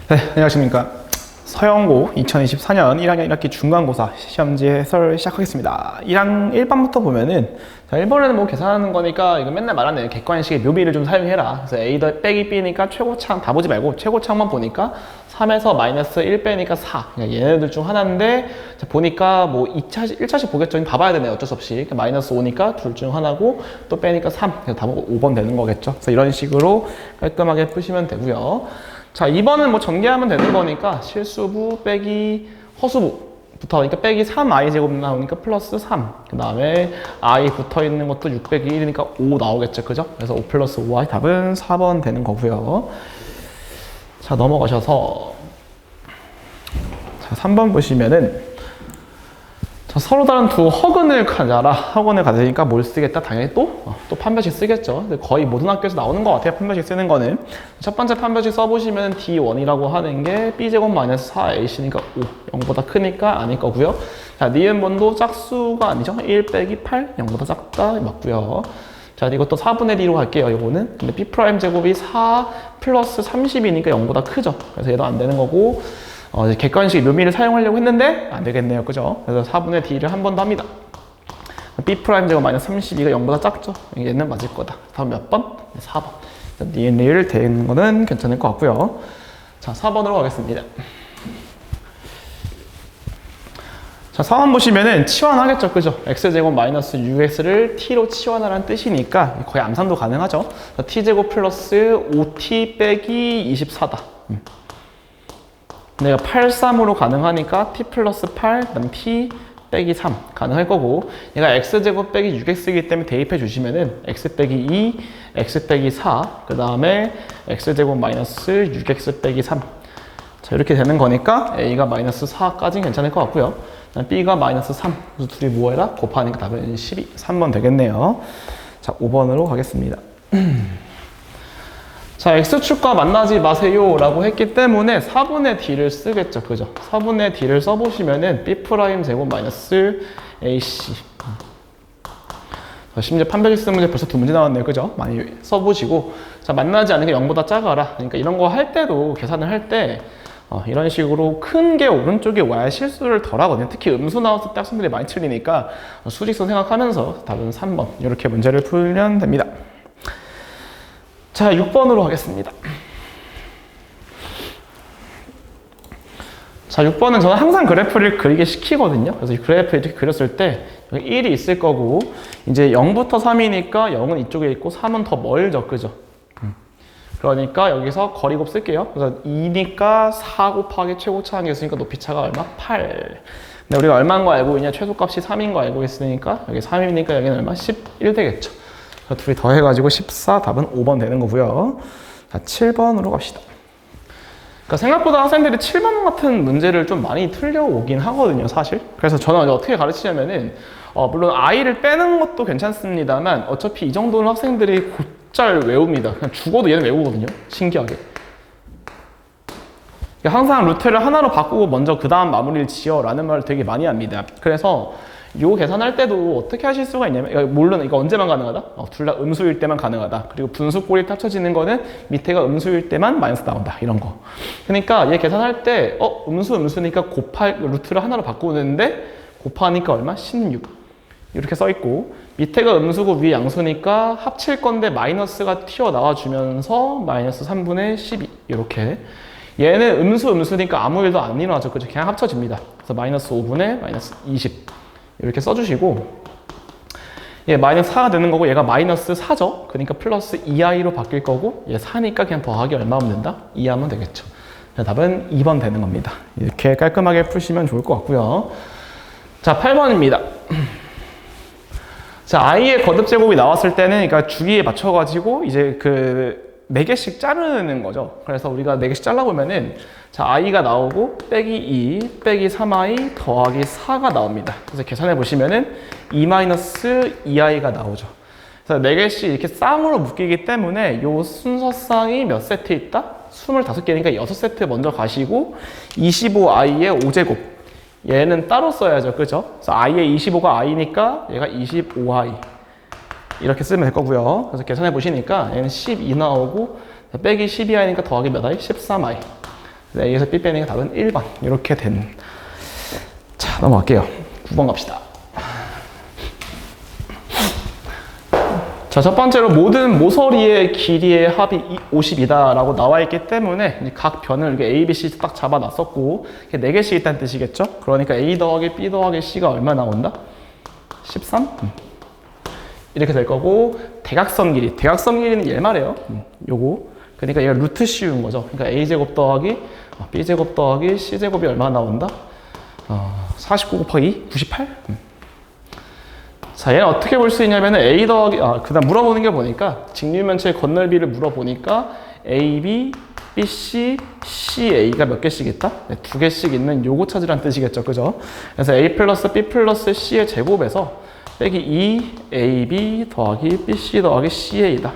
네, 안녕하십니까. 서영고 2024년 1학년 1학기 중간고사 시험지 해설 시작하겠습니다. 1학 1반부터 보면은, 자, 1번에는 뭐 계산하는 거니까 이거 맨날 말하는 객관식의 묘비를 좀 사용해라. 그래서 A 빼기 B니까 최고차항 다 보지 말고 최고차항만 보니까 3에서 마이너스 1 빼니까 4. 그러니까 얘네들 중 하나인데, 자, 보니까 뭐 1차씩 보겠죠. 봐봐야 되네, 어쩔 수 없이. 그러니까 마이너스 5니까 둘 중 하나고 또 빼니까 3. 그래서 답은 5번 되는 거겠죠. 그래서 이런 식으로 깔끔하게 푸시면 되고요. 자, 2번은 뭐 전개하면 되는 거니까 실수부 빼기 허수부부터 하니까 빼기 3i 제곱 나오니까 플러스 3. 그 다음에 i 붙어 있는 것도 6 빼기 1이니까 5 나오겠죠. 그죠? 그래서 5 플러스 5i 답은 4번 되는 거고요. 자, 넘어가셔서 자, 3번 보시면은, 자, 서로 다른 두 허근을 가져라. 허근을 가지니까 뭘 쓰겠다? 당연히 또 판별식 쓰겠죠. 근데 거의 모든 학교에서 나오는 것 같아요. 판별식 쓰는 거는. 첫 번째 판별식 써보시면 D1이라고 하는 게 B제곱 마이너스 4AC니까 5. 0보다 크니까 아닐 거고요. 자, 니은번도 짝수가 아니죠. 1 빼기 8. 0보다 작다. 맞고요. 자, 이것도 4분의 D로 갈게요. 이거는. 근데 B' 제곱이 4 플러스 30이니까 0보다 크죠. 그래서 얘도 안 되는 거고. 이제 객관식 묘미를 사용하려고 했는데 안 되겠네요. 그죠? 그래서 4분의 D를 한 번 더 합니다. B' 제곱 마이너스 32가 0보다 작죠? 얘는 맞을 거다. 다음 몇 번? 4번. DNA를 대는 거는 괜찮을 것 같고요. 자, 4번으로 가겠습니다. 자, 4번 보시면은 치환하겠죠. 그죠? X제곱 마이너스 6X를 T로 치환하라는 뜻이니까 거의 암산도 가능하죠. T제곱 플러스 5T 빼기 24다. 내가 8, 3으로 가능하니까 T 플러스 8, 그 다음 T 빼기 3 가능할 거고, 얘가 X제곱 빼기 6X이기 때문에 대입해 주시면은 X 빼기 2, X 빼기 4, 그 다음에 X제곱 마이너스 6X 빼기 3. 자, 이렇게 되는 거니까 A가 마이너스 4까지는 괜찮을 것 같고요. B가 마이너스 3. 그래서 둘이 뭐 해라? 곱하니까 답은 12. 3번 되겠네요. 자, 5번으로 가겠습니다. 자, X축과 만나지 마세요 라고 했기 때문에 4분의 D를 쓰겠죠. 그죠? 4분의 D를 써보시면은 B' 제곱 마이너스 AC. 심지어 판별식 쓰는 문제 벌써 2문제 나왔네요. 그죠? 많이 써보시고. 자, 만나지 않는 게 0보다 작아라. 그러니까 이런 거 할 때도, 계산을 할 때, 이런 식으로 큰 게 오른쪽에 와야 실수를 덜 하거든요. 특히 음수 나왔을 때 학생들이 많이 틀리니까 수직선 생각하면서 답은 3번. 이렇게 문제를 풀면 됩니다. 자, 6번으로 하겠습니다. 자, 6번은 저는 항상 그래프를 그리게 시키거든요. 그래서 이 그래프 이렇게 그렸을 때 여기 1이 있을 거고, 이제 0부터 3이니까 0은 이쪽에 있고 3은 더 멀죠. 그죠? 그러니까 여기서 거리곱 쓸게요. 그래서 2니까 4 곱하기 최고차항이 있으니까 높이차가 얼마? 8. 근데 우리가 얼마인 거 알고 있냐? 최소값이 3인 거 알고 있으니까 여기 3이니까 여기는 얼마? 11 되겠죠. 둘이 더해가지고 14, 답은 5번 되는 거고요. 자, 7번으로 갑시다. 그러니까 생각보다 학생들이 7번 같은 문제를 좀 많이 틀려오긴 하거든요, 사실. 그래서 저는 어떻게 가르치냐면은, 물론 i를 빼는 것도 괜찮습니다만, 어차피 이 정도는 학생들이 곧잘 외웁니다. 그냥 죽어도 얘는 외우거든요, 신기하게. 그러니까 항상 루트를 하나로 바꾸고 먼저 그 다음 마무리를 지어 라는 말을 되게 많이 합니다. 그래서 요 계산할 때도 어떻게 하실 수가 있냐면, 물론 이거 언제만 가능하다? 둘 다 음수일 때만 가능하다. 그리고 분수꼴이 합쳐지는 거는 밑에가 음수일 때만 마이너스 나온다. 이런 거. 그러니까 얘 계산할 때 음수니까 루트를 하나로 바꾸는데 곱하니까 얼마? 16. 이렇게 써 있고, 밑에가 음수고 위에 양수니까 합칠 건데 마이너스가 튀어나와 주면서 마이너스 3분의 12. 이렇게. 얘는 음수니까 아무 일도 안 일어나죠. 그죠? 그냥 합쳐집니다. 그래서 마이너스 5분의 마이너스 20. 이렇게 써주시고, 얘 마이너스 4가 되는 거고, 얘가 마이너스 4죠? 그러니까 플러스 2i로 바뀔 거고, 얘 4니까 그냥 더하기 얼마 하면 된다? 2 하면 되겠죠. 답은 2번 되는 겁니다. 이렇게 깔끔하게 푸시면 좋을 것 같고요. 자, 8번입니다. 자, i의 거듭 제곱이 나왔을 때는, 그러니까 주기에 맞춰가지고, 이제 4개씩 자르는 거죠. 그래서 우리가 4개씩 잘라보면은, 자, i가 나오고, 빼기 2, 빼기 3i, 더하기 4가 나옵니다. 그래서 계산해 보시면은 2-2i가 나오죠. 그래서 4개씩 이렇게 쌍으로 묶이기 때문에 요 순서쌍이 몇 세트 있다? 25개니까 6세트 먼저 가시고, 25i의 5제곱. 얘는 따로 써야죠. 그죠? 그래서 i의 25가 i니까 얘가 25i. 이렇게 쓰면 될 거고요. 그래서 계산해 보시니까 얘는 12 나오고, 빼기 12i니까 더하기 몇 i? 13i. A에서 B 빼는 게 답은 1번. 이렇게 된. 자, 넘어갈게요. 9번 갑시다. 자, 첫 번째로 모든 모서리의 길이의 합이 50이다라고 나와 있기 때문에 각 변을 이렇게 A, B, C 딱 잡아놨었고 4개씩 있다는 뜻이겠죠? 그러니까 A 더하기 B 더하기 C가 얼마 나온다? 13? 이렇게 될 거고 대각선 길이는 얘 말이에요. 요거. 그러니까 얘가 루트 씌운 거죠. 그러니까 A제곱 더하기 B제곱 더하기 C제곱이 얼마 나온다? 49 곱하기 98? 자, 얘는 어떻게 볼 수 있냐면 A 더하기, 그 다음 물어보는 게 보니까 직류면체의 건널비를 물어보니까 AB, BC, CA가 몇 개씩 있다? 네, 2개씩 있는 요거 찾으란 뜻이겠죠. 그죠? 그래서 A 플러스 B 플러스 C의 제곱에서 빼기 2AB 더하기 BC 더하기 CA다.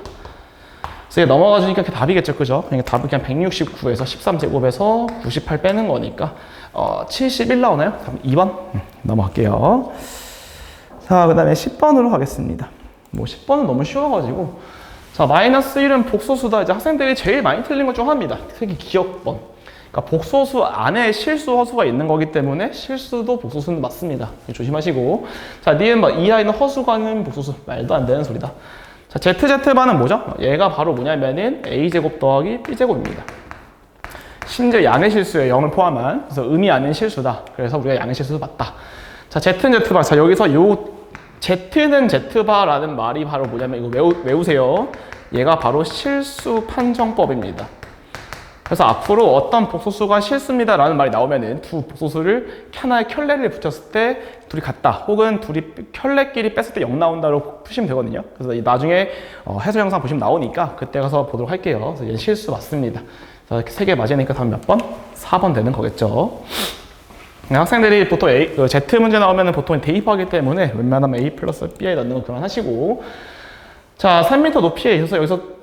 그래서 이게 넘어가 주니까 그게 답이겠죠. 그죠? 그러니까 답은 그냥 169에서 13제곱에서 98 빼는 거니까 71 나오나요? 답은 2번. 넘어갈게요. 자, 그 다음에 10번으로 가겠습니다. 뭐 10번은 너무 쉬워가지고 자, 마이너스 1은 복소수다. 이제 학생들이 제일 많이 틀린 것 중 하나입니다. 특히 기억번. 그러니까 복소수 안에 실수, 허수가 있는 거기 때문에 실수도 복소수는 맞습니다. 조심하시고 자, 니은 뭐 이하에는 허수가 있는 복소수. 말도 안 되는 소리다. 자, ZZ반은 뭐죠? 얘가 바로 뭐냐면은 A제곱 더하기 B제곱입니다. 심지어 양의 실수예요. 0을 포함한. 그래서 의미 아닌 실수다. 그래서 우리가 양의 실수도 맞다. 자, Z는 Z바. 자, 여기서 요 Z는 Z바라는 말이 바로 뭐냐면 이거 외우세요. 얘가 바로 실수 판정법입니다. 그래서 앞으로 어떤 복소수가 실수입니다 라는 말이 나오면은 두 복소수를 하나의 켤레를 붙였을 때 둘이 같다. 혹은 둘이 켤레끼리 뺐을 때 0 나온다로 푸시면 되거든요. 그래서 나중에 해설 영상 보시면 나오니까 그때 가서 보도록 할게요. 그래서 얘는 실수 맞습니다. 그래서 3개 맞으니까 다음 몇 번? 4번 되는 거겠죠. 학생들이 보통 Z 문제 나오면 보통 대입하기 때문에 웬만하면 A 플러스 B에 넣는 거 그만하시고 자, 3m 높이에 있어서 여기서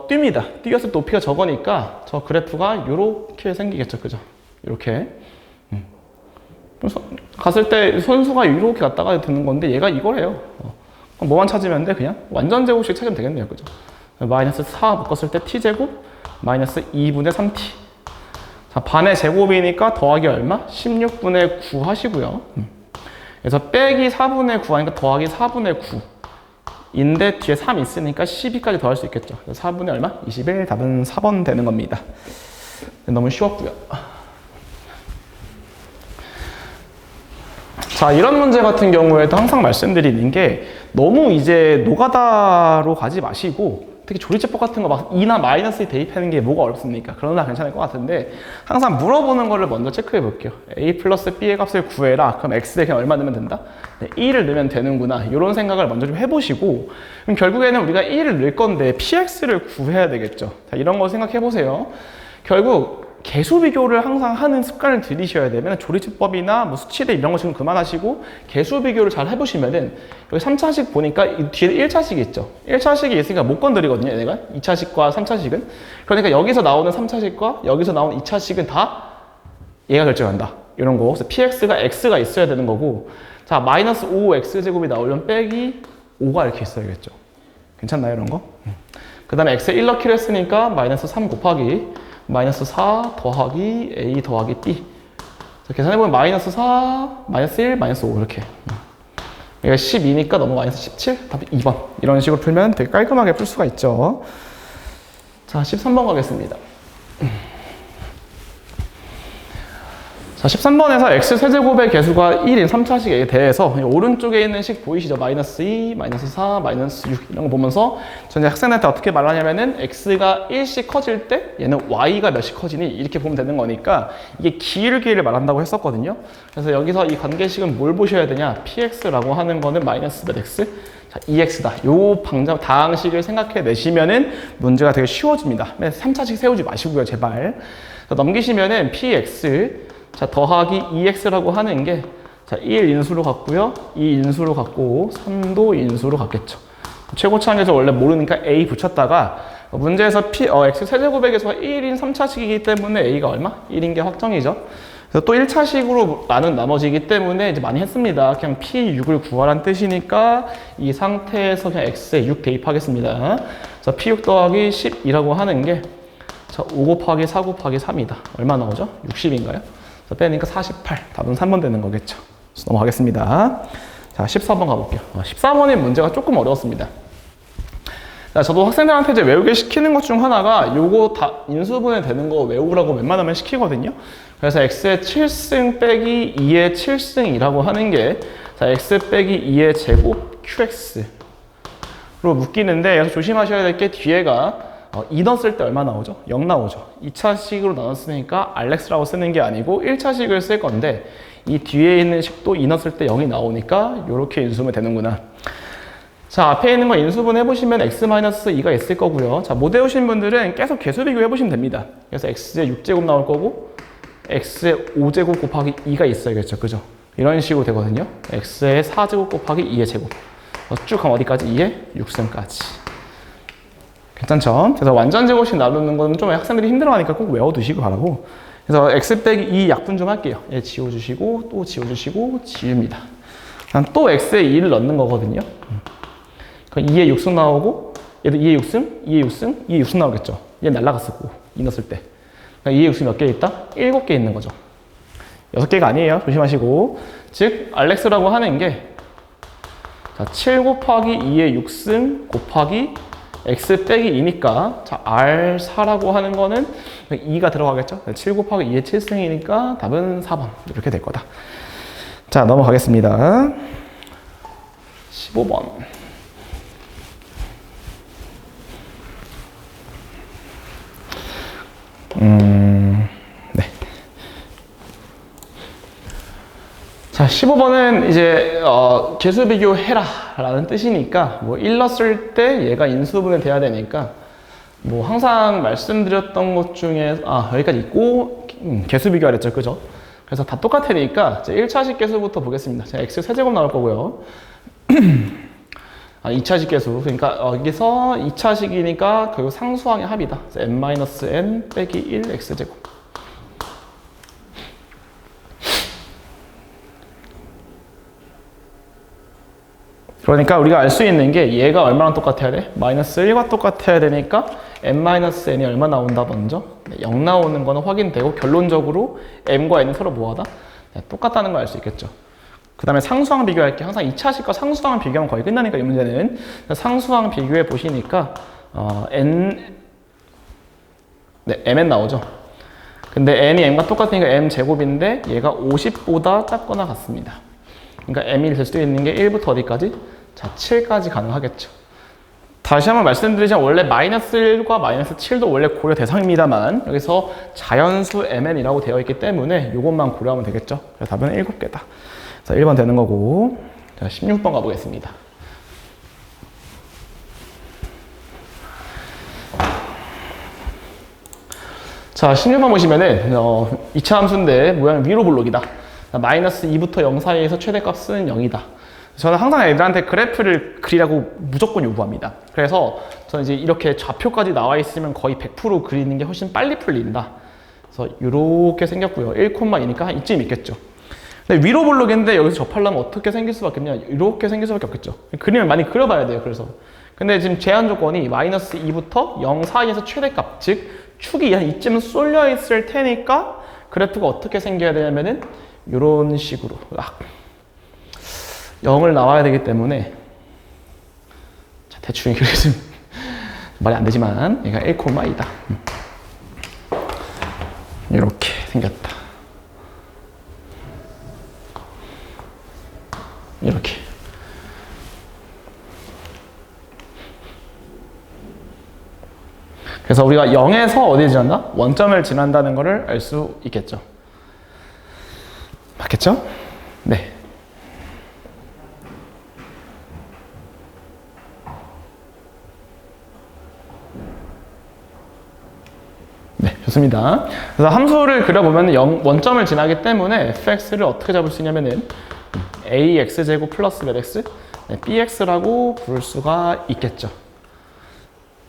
뜁니다. 뛰었을 때 높이가 적으니까 저 그래프가 요렇게 생기겠죠. 그죠? 요렇게 그래서 갔을 때 선수가 이렇게 갔다가 드는 건데 얘가 이거래요. 뭐만 찾으면 돼? 그냥 완전 제곱식 찾으면 되겠네요. 그죠? 마이너스 4 묶었을 때 T제곱 마이너스 2분의 3T 자, 반의 제곱이니까 더하기 얼마? 16분의 9 하시고요. 그래서 빼기 4분의 9 하니까 더하기 4분의 9. 인데 뒤에 3 있으니까 12까지 더할 수 있겠죠. 4분의 얼마? 21. 답은 4번 되는 겁니다. 너무 쉬웠고요. 자, 이런 문제 같은 경우에도 항상 말씀드리는 게 너무 이제 노가다로 가지 마시고 특히 조리제법 같은 거 막 2나 마이너스 2 대입하는 게 뭐가 어렵습니까? 그러나 괜찮을 것 같은데 항상 물어보는 거를 먼저 체크해 볼게요. A 플러스 B의 값을 구해라. 그럼 X에 그냥 얼마 넣으면 된다? 네, 2를 넣으면 되는구나. 이런 생각을 먼저 좀 해보시고 그럼 결국에는 우리가 2를 넣을 건데 PX를 구해야 되겠죠. 자, 이런 거 생각해 보세요. 결국 개수 비교를 항상 하는 습관을 들이셔야 되면 조리제법이나 뭐 수치대 이런 거 지금 그만하시고 개수 비교를 잘 해보시면은 여기 3차식 보니까 이 뒤에 1차식이 있죠. 1차식이 있으니까 못 건드리거든요. 얘가 2차식과 3차식은. 그러니까 여기서 나오는 3차식과 여기서 나오는 2차식은 다 얘가 결정한다. 이런 거. 그래서 PX가 X가 있어야 되는 거고 자, 마이너스 5X제곱이 나오려면 빼기 5가 이렇게 있어야겠죠. 괜찮나요? 이런 거? 그 다음에 X에 1 넣기로 했으니까 마이너스 3 곱하기 마이너스 4 더하기 A 더하기 B 자, 계산해보면 마이너스 4, 마이너스 1, 마이너스 5 이렇게 여기가 12니까 넘어 마이너스 17 답이 2번 이런 식으로 풀면 되게 깔끔하게 풀 수가 있죠. 자, 13번 가겠습니다. 자, 13번에서 x 세제곱의 개수가 1인 3차식에 대해서 오른쪽에 있는 식 보이시죠? 마이너스 2, 마이너스 4, 마이너스 6 이런 거 보면서 저는 학생한테 어떻게 말하냐면은 x가 1씩 커질 때 얘는 y가 몇씩 커지니 이렇게 보면 되는 거니까 이게 길기를 말한다고 했었거든요. 그래서 여기서 이 관계식은 뭘 보셔야 되냐? px라고 하는 거는 마이너스 몇 x? 자, 2x다. 요 다항식을 생각해 내시면은 문제가 되게 쉬워집니다. 3차식 세우지 마시고요, 제발. 넘기시면은 px 자, 더하기 2x라고 하는 게 자, 1 인수로 갔고요. 2 인수로 갔고 3도 인수로 갔겠죠. 최고차항에서 원래 모르니까 a 붙였다가 문제에서 x 세제곱의 개수가 1인 3차식이기 때문에 a가 얼마? 1인 게 확정이죠. 그래서 또 1차식으로 나머지이기 때문에 이제 많이 했습니다. 그냥 p6을 구하라는 뜻이니까 이 상태에서 그냥 x에 6 대입하겠습니다. 그래서 p6 더하기 12라고 하는 게 자, 5 곱하기 4 곱하기 3이다. 얼마 나오죠? 60인가요? 자, 빼니까 48. 답은 3번 되는 거겠죠. 넘어가겠습니다. 자, 14번 가볼게요. 14번의 문제가 조금 어려웠습니다. 자, 저도 학생들한테 이제 외우게 시키는 것 중 하나가 요거 다 인수분해 되는 거 외우라고 웬만하면 시키거든요. 그래서 x의 7승 빼기 2의 7승이라고 하는 게 자, x 빼기 2의 제곱 qx로 묶이는데 여기서 조심하셔야 될 게 뒤에가 2 넣었을 때 얼마 나오죠? 0 나오죠. 2차식으로 나눴으니까 rx라고 쓰는 게 아니고 1차식을 쓸 건데 이 뒤에 있는 식도 2 넣었을 때 0이 나오니까 이렇게 인수분해 되는구나. 자, 앞에 있는 거 인수분 해보시면 x-2가 있을 거고요. 자, 못 외우신 분들은 계속 개수 비교 해보시면 됩니다. 그래서 x의 6제곱 나올 거고 x의 5제곱 곱하기 2가 있어야겠죠. 그죠? 이런 식으로 되거든요. x의 4제곱 곱하기 2의 제곱. 쭉 가면 어디까지? 2의 6승까지. 괜찮죠? 그래서 완전 제곱씩 나누는 건 좀 학생들이 힘들어하니까 꼭 외워두시고 바라고. 그래서 x 빼기 2 약분 좀 할게요. 얘 지워주시고 또 지워주시고 지웁니다. 또 x에 2를 넣는 거거든요. 그럼 2에 6승 나오고 얘도 2에 6승, 2에 6승, 2에 6승 나오겠죠. 얘 날라갔을 거고 2 넣었을 때. 그러니까 2에 6승 몇 개 있다? 7개 있는 거죠. 6개가 아니에요. 조심하시고. 즉 rx라고 하는 게 자, 7 곱하기 2의 6승 곱하기 x 빼기 2니까 자, r4라고 하는 거는 2가 들어가겠죠. 7 곱하기 2의 7승이니까 답은 4번 이렇게 될 거다. 자, 넘어가겠습니다. 15번. 네. 자, 15번은 이제 개수 비교해라 라는 뜻이니까 뭐 1 넣었을 때 얘가 인수분해 돼야 되니까 뭐 항상 말씀드렸던 것 중에 여기까지 있고 개수 비교하랬죠. 그죠? 그래서 다 똑같으니까 이제 1차식 개수부터 보겠습니다. 자, x 세제곱 나올 거고요. 2차식 개수. 그러니까 여기서 2차식이니까 결국 상수항의 합이다. n-n 빼기 1 x제곱. 그러니까 우리가 알 수 있는 게 얘가 얼마랑 똑같아야 돼? 마이너스 1과 똑같아야 되니까 n-n이 얼마 나온다 먼저? 0 나오는 거는 확인되고 결론적으로 m과 n이 서로 뭐하다? 똑같다는 걸 알 수 있겠죠. 그 다음에 상수항 비교할 게 항상 2차식과 상수항 비교하면 거의 끝나니까 이 문제는 상수항 비교해 보시니까 mn 나오죠. 근데 n이 m과 똑같으니까 m 제곱인데 얘가 50보다 작거나 같습니다. 그러니까 m이 될 수 있는 게 1부터 어디까지? 자, 7까지 가능하겠죠. 다시 한번 말씀드리자면 원래 마이너스 1과 마이너스 7도 원래 고려 대상입니다만 여기서 자연수 mn이라고 되어 있기 때문에 이것만 고려하면 되겠죠. 그래서 답은 7개다. 자, 1번 되는 거고. 자, 16번 가보겠습니다. 자, 16번 보시면은 2차 함수인데 모양은 위로 볼록이다. 마이너스 2부터 0 사이에서 최대값은 0이다. 저는 항상 애들한테 그래프를 그리라고 무조건 요구합니다. 그래서 저는 이제 이렇게 좌표까지 나와 있으면 거의 100% 그리는 게 훨씬 빨리 풀린다. 그래서 이렇게 생겼고요. 1,2니까 한 이쯤 있겠죠. 근데 위로 볼록인데 여기서 접하려면 어떻게 생길 수밖에 없냐? 이렇게 생길 수밖에 없겠죠. 그림을 많이 그려봐야 돼요. 그래서 근데 지금 제한 조건이 마이너스 2부터 0 사이에서 최대값, 즉 축이 한 이쯤 쏠려 있을 테니까 그래프가 어떻게 생겨야 되냐면은 이런 식으로 0을 나와야 되기 때문에 자, 대충 그리면 말이 안 되지만 얘가 1,2다. 이렇게 생겼다. 이렇게. 그래서 우리가 0에서 어디 지난다? 원점을 지난다는 것을 알 수 있겠죠. 맞겠죠? 네. 네, 좋습니다. 그래서 함수를 그려보면 원점을 지나기 때문에 fx를 어떻게 잡을 수 있냐면은 ax제곱 플러스 몇 x? 네, bx라고 부를 수가 있겠죠.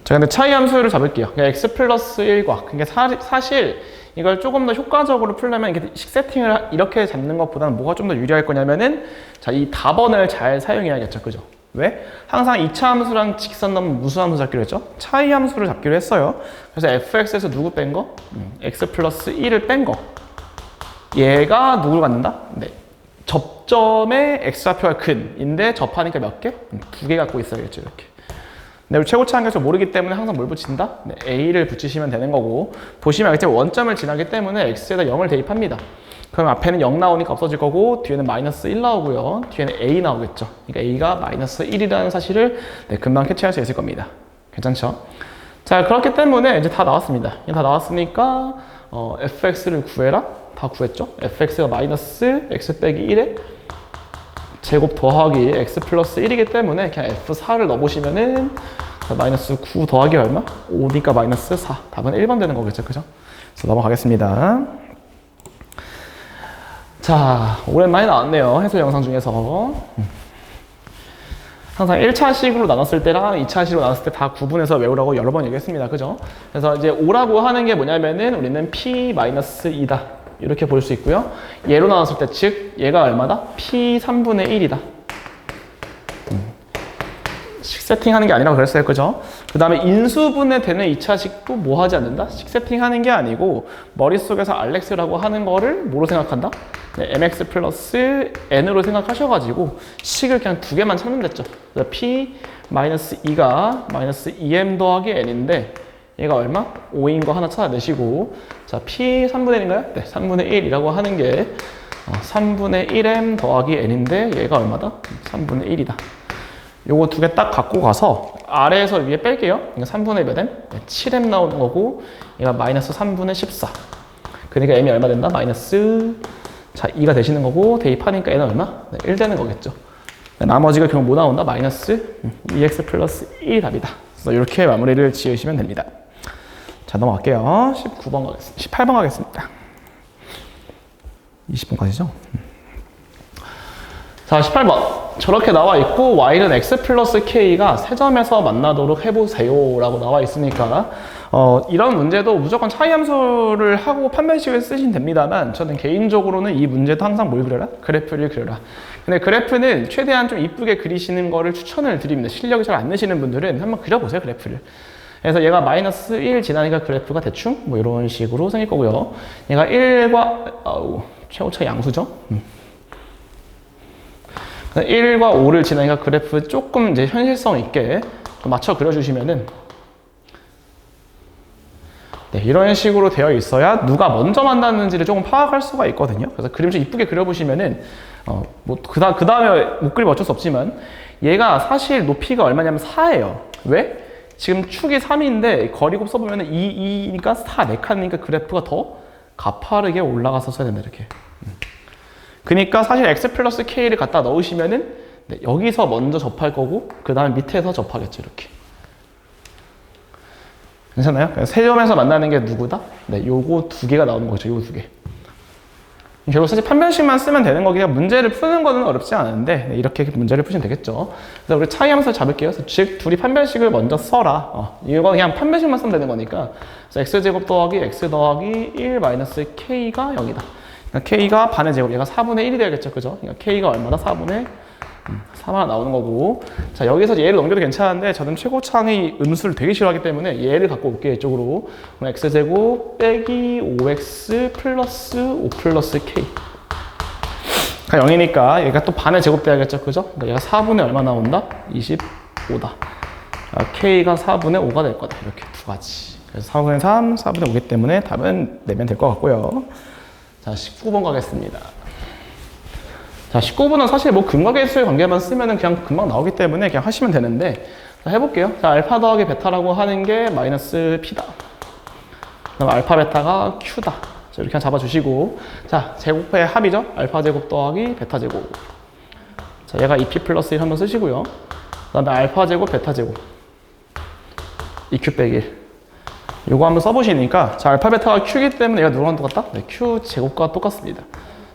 자, 근데 차이 함수를 잡을게요. 그러니까 x 플러스 1과. 그러니까 사실 이걸 조금 더 효과적으로 풀려면 이렇게 식 세팅을 이렇게 잡는 것보다는 뭐가 좀 더 유리할 거냐면은 자, 이 답원을 잘 사용해야겠죠. 그죠? 왜? 항상 2차 함수랑 직선 넘은 무수 함수 잡기로 했죠? 차이 함수를 잡기로 했어요. 그래서 fx에서 누구 뺀 거? x 플러스 1을 뺀 거. 얘가 누구를 갖는다? 네. 접점의 x좌표가 근인데 접하니까 몇 개? 2개 갖고 있어야겠죠, 이렇게. 근데 우리 최고차 한계수 모르기 때문에 항상 뭘 붙인다? 네, a를 붙이시면 되는 거고, 보시면 알겠지? 원점을 지나기 때문에 x에다 0을 대입합니다. 그럼 앞에는 0 나오니까 없어질 거고, 뒤에는 마이너스 1 나오고요. 뒤에는 a 나오겠죠. 그러니까 a가 마이너스 1이라는 사실을 네, 금방 캐치할 수 있을 겁니다. 괜찮죠? 자, 그렇기 때문에 이제 다 나왔습니다. 다 나왔으니까 fx를 구해라. 다 구했죠? fx가 마이너스 x 빼기 1에 제곱 더하기 x 플러스 1이기 때문에 그냥 f4를 넣어보시면은 마이너스 9 더하기 얼마? 5니까 마이너스 4. 답은 1번 되는 거겠죠, 그죠? 그래서 넘어가겠습니다. 자, 오랜만에 나왔네요. 해설 영상 중에서. 항상 1차식으로 나눴을 때랑 2차식으로 나눴을 때 다 구분해서 외우라고 여러 번 얘기했습니다. 그죠? 그래서 이제 5라고 하는 게 뭐냐면은 우리는 p-2다. 이렇게 볼 수 있고요. 얘로 나눴을 때, 즉, 얘가 얼마다? p3분의 1이다. 식 세팅하는 게 아니라고 그랬어요. 그죠? 그 다음에 인수분해 되는 2차식도 뭐 하지 않는다? 식 세팅하는 게 아니고 머릿속에서 rx라고 하는 거를 뭐로 생각한다? 네, mx 플러스 n으로 생각하셔가지고 식을 그냥 두 개만 찾으면 됐죠. 그래서 p-2가 마이너스 2m 더하기 n인데 얘가 얼마? 5인 거 하나 찾아내시고 자, p 3분의 1인가요? 네, 3분의 1이라고 하는 게 3분의 1m 더하기 n인데 얘가 얼마다? 3분의 1이다. 요거 두 개 딱 갖고 가서 아래에서 위에 뺄게요. 그러니까 3분의 몇 m? 네, 7m 나오는 거고 얘가 마이너스 3분의 14. 그러니까 m이 얼마 된다? 마이너스 자 2가 되시는 거고 대입하니까 n은 얼마? 네, 1 되는 거겠죠. 나머지가 결국 뭐 나온다? 마이너스 2x 플러스 1이 답이다. 그래서 이렇게 마무리를 지으시면 됩니다. 자 넘어갈게요. 19번 가겠습니다. 18번 가겠습니다. 20분까지죠? 자 18번 저렇게 나와 있고 y는 x 플러스 k가 세 점에서 만나도록 해보세요 라고 나와 있으니까 이런 문제도 무조건 차이 함수를 하고 판별식을 쓰시면 됩니다만 저는 개인적으로는 이 문제도 항상 뭘 그려라? 그래프를 그려라. 근데 그래프는 최대한 좀 이쁘게 그리시는 거를 추천을 드립니다. 실력이 잘 안 느시는 분들은 한번 그려보세요, 그래프를. 그래서 얘가 마이너스 1 지나니까 그래프가 대충 뭐 이런 식으로 생길 거고요. 얘가 1과 최고차 양수죠. 1과 5를 지나니까 그래프 조금 이제 현실성 있게 좀 맞춰 그려주시면은 네, 이런 식으로 되어 있어야 누가 먼저 만났는지를 조금 파악할 수가 있거든요. 그래서 그림 좀 이쁘게 그려보시면은 뭐 그 다음에 못 그리면 어쩔 수 없지만 얘가 사실 높이가 얼마냐면 4예요. 왜? 지금 축이 3인데 거리곱 써보면은 2니까 4, 4칸이니까 그래프가 더 가파르게 올라가서 써야 된다, 이렇게. 그러니까 사실 x 플러스 k를 갖다 넣으시면은 네, 여기서 먼저 접할 거고 그 다음에 밑에서 접하겠죠, 이렇게. 괜찮나요? 세 점에서 만나는 게 누구다? 네, 요거 두 개가 나오는 거죠, 요거 두 개. 결국 사실 판별식만 쓰면 되는 거기가 문제를 푸는 거는 어렵지 않은데 네, 이렇게 문제를 푸시면 되겠죠. 그래서 우리 차이 함수를 잡을게요. 그래서 즉 둘이 판별식을 먼저 써라. 이거 그냥 판별식만 쓰면 되는 거니까. 그래서 x제곱 더하기 x 더하기 1 마이너스 k가 0이다. 그러니까 k가 반의 제곱, 얘가 4분의 1이 되겠죠, 그죠? 그러니까 k가 얼마다? 4분의 3 하나 나오는 거고. 자, 여기서 얘를 넘겨도 괜찮은데 저는 최고차의 음수를 되게 싫어하기 때문에 얘를 갖고 올게요, 이쪽으로. 그럼 x제곱 빼기 5x 플러스 5 플러스 k. 0이니까 얘가 또 반의 제곱 돼야겠죠, 그죠? 그러니까 얘가 4분의 얼마 나온다? 25다. k가 4분의 5가 될 거다. 이렇게 두 가지. 그래서 4분의 3, 4분의 5기 때문에 답은 내면 될 것 같고요. 자, 19번 가겠습니다. 자, 19번은 사실 뭐 근과계수의 관계만 쓰면은 그냥 금방 나오기 때문에 그냥 하시면 되는데 자, 해볼게요. 자, 알파 더하기 베타라고 하는 게 마이너스 p다. 그럼 알파 베타가 q다. 자, 이렇게 그냥 잡아주시고 자, 제곱의 합이죠. 알파 제곱 더하기 베타 제곱. 자, 얘가 2p 플러스 1 한번 쓰시고요. 그 다음에 알파 제곱 베타 제곱 2q 빼기 1. 요거 한번 써보시니까 자, 알파 베타가 q이기 때문에 얘가 누구랑 똑같다? 네, q 제곱과 똑같습니다.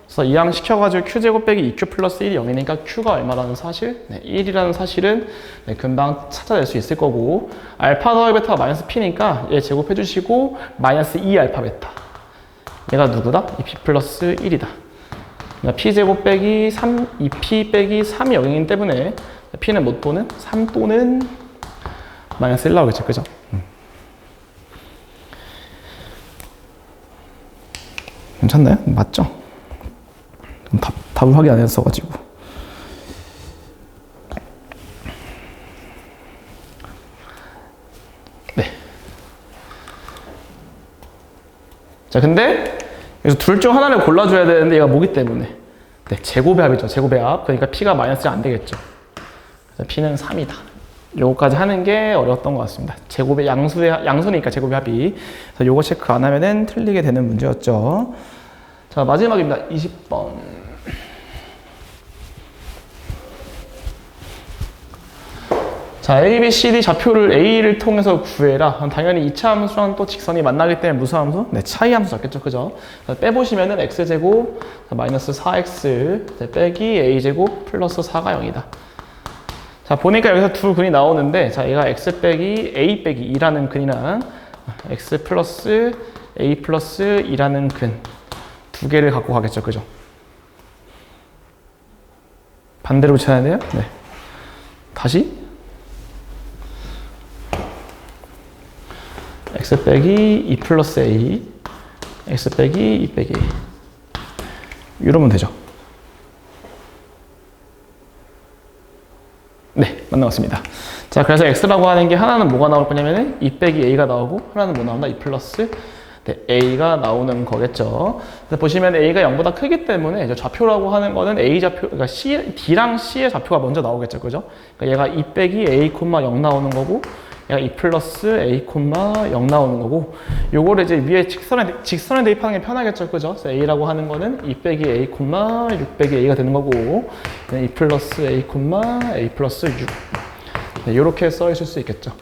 그래서 이항 시켜가지고 q제곱 빼기 2q 플러스 1이 0이니까 q가 얼마라는 사실? 네, 1이라는 사실은 네, 금방 찾아낼 수 있을 거고 알파 더하기 베타가 마이너스 p니까 얘 제곱해주시고 마이너스 2 알파 베타 얘가 누구다? 2p 플러스 1이다. 그러니까 p제곱 빼기 3, 2p 빼기 3이 0이기 때문에 P는 뭐 또는? 3 또는 마이너스 1 나오겠죠. 그죠? 괜찮나요? 맞죠? 답을 확인 안 했어가지고. 네. 자, 근데 여기서 둘 중 하나를 골라줘야 되는데 얘가 뭐기 때문에? 네, 제곱의 합이죠. 제곱의 합. 그러니까 P가 마이너스가 안 되겠죠. 그래서 P는 3이다. 요거까지 하는 게 어려웠던 것 같습니다. 제곱의 양수니까 제곱의 합이. 그래서 요거 체크 안 하면은 틀리게 되는 문제였죠. 자, 마지막입니다. 20번. 자, A, B, C, D 좌표를 A를 통해서 구해라. 당연히 2차 함수랑 또 직선이 만나기 때문에 무슨 함수? 네, 차이 함수 잡겠죠. 그죠? 빼보시면은 X제곱 마이너스 4X 빼기 A제곱 플러스 4가 0이다. 자, 보니까 여기서 두 근이 나오는데, 자, 얘가 X 빼기 A 빼기 2라는 근이랑 X 플러스 A 플러스 2라는 근 두 개를 갖고 가겠죠. 그죠? 반대로 붙여야 돼요? 네. 다시 X 빼기 2 플러스 A X 빼기 2 빼기 A 이러면 되죠. 네, 맞나왔습니다. 자, 그래서 X라고 하는 게 하나는 뭐가 나올 거냐면은 2 빼기 A가 나오고 하나는 뭐 나온다? 2 플러스 네, A가 나오는 거겠죠. 그래서 보시면 A가 0보다 크기 때문에 이제 좌표라고 하는 거는 A 좌표, 그러니까 D랑 C의 좌표가 먼저 나오겠죠. 그죠? 그러니까 얘가 2 빼기 A, 0 나오는 거고 얘가 2 플러스 A, 0 나오는 거고 요거를 이제 위에 직선에 대입하는 게 편하겠죠. 그죠? 그래서 A라고 하는 거는 2 빼기 A, 6 빼기 A가 되는 거고 2 플러스 A, A 플러스 6 네, 이렇게 써 있을 수 있겠죠.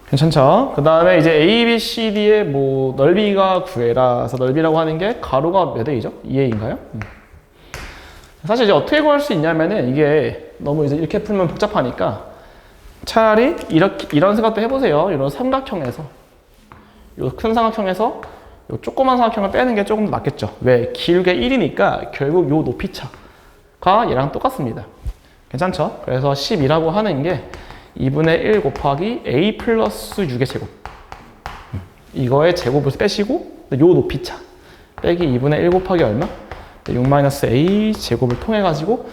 괜찮죠? 그 다음에 이제 A, B, C, D의 뭐 넓이가 구해라. 그래서 넓이라고 하는 게 가로가 몇 A죠? 2A인가요? 사실 이제 어떻게 구할 수 있냐면은 이게 너무 이제 이렇게 풀면 복잡하니까 차라리 이런 생각도 해보세요. 이런 삼각형에서 요 큰 삼각형에서 요 조그만 삼각형을 빼는 게 조금 더 낫겠죠. 왜? 길게 1이니까 결국 요 높이차가 얘랑 똑같습니다. 괜찮죠? 그래서 10이라고 하는 게 2분의 1 곱하기 A 플러스 6의 제곱 이거의 제곱을 빼시고 요 높이차 빼기 2분의 1 곱하기 얼마? 6 마이너스 A 제곱을 통해 가지고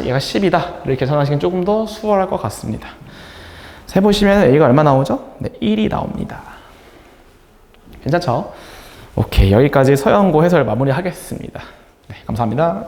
얘가 10이다 이렇게 계산하시면 조금 더 수월할 것 같습니다. 세보시면 A가 얼마 나오죠? 네, 1이 나옵니다. 괜찮죠? 오케이, 여기까지 서영고 해설 마무리하겠습니다. 네, 감사합니다.